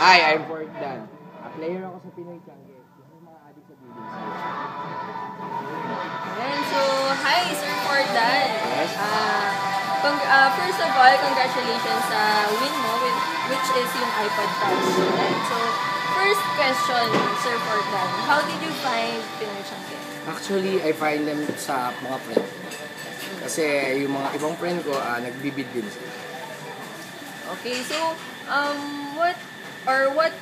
Hi, I'm Fordan. Player ako sa Pinoy Changi. Yung mga adik sa building. Ayan, so, hi, Sir Fordan. Yes. First of all, congratulations sa win mo, which is yung iPod Touch. And so, first question, Sir Fordan, how did you find Pinoy Changi? Actually, I find them sa mga friend. Kasi yung mga ibang friend ko, nagbibid din sila. Okay, so, what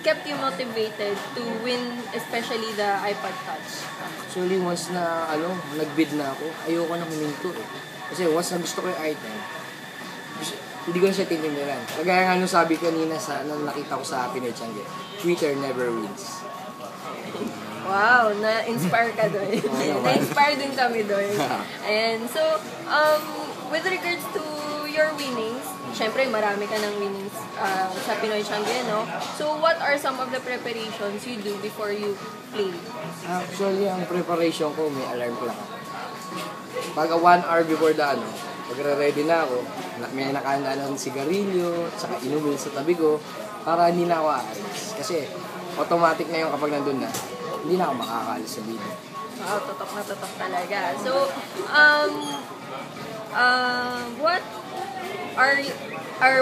kept you motivated to win, especially the iPod Touch? Actually, once na nagbid na ako, ayoko na huminto eh. Kasi once na gusto ko yung item, hindi ko na siya titindiran. Kagaya nga nung sabi kanina nung nakita ko sa Pinoy Changi, Twitter never wins. Wow, na-inspire ka doon. Na-inspire din kami doon. And so, with regards to your winnings, syempre marami ka ng winnings sa Pinoy Changi, no? So, what are some of the preparations you do before you play? Actually, ang preparation ko, may alarm clock. Pag 1 hour before pagre-ready na ako, may nakahanda ng sigarilyo, saka inumin sa tabi ko, para hindi na ako aalis. Kasi, automatic na yung kapag nandun na, hindi na ako makakaalis sa video. Wow, totok na totok talaga. So,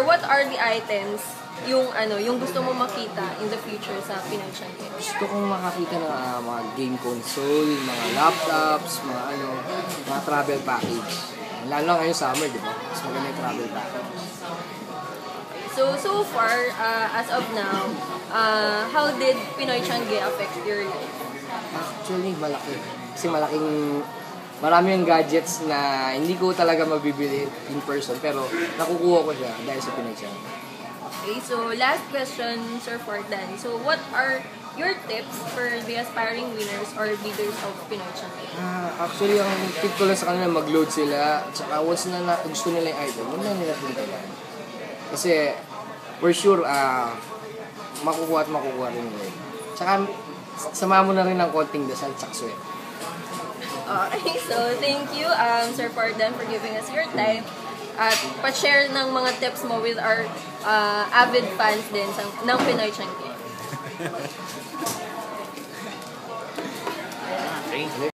what are the items yung gusto mo makita in the future sa Pinoy Changi? Gusto kong makakita ng mga game console, mga laptops, mga travel package. Lalo ngayon summer, di ba? Mas maganda yung travel package. So far, as of now, how did Pinoy Changi affect your life? Actually, malaki. Kasi marami yung gadgets na hindi ko talaga mabibili in person, pero nakukuha ko siya dahil sa Pinoy Changi. Okay, so last question, Sir Fordan. So what are your tips for the aspiring winners or bidders of Pinoy Changi? Actually, ang tip ko lang sa kanila, mag-load sila. Tsaka once na gusto nila yung item, huwag na nila tintayan. Kasi, for sure, makukuha rin nila. Tsaka, sama mo na rin ng konting dasal at sweat. Okay, so thank you, Sir Fordan, for giving us your time. At pa-share ng mga tips mo with our avid fans din ng Pinoy Changi.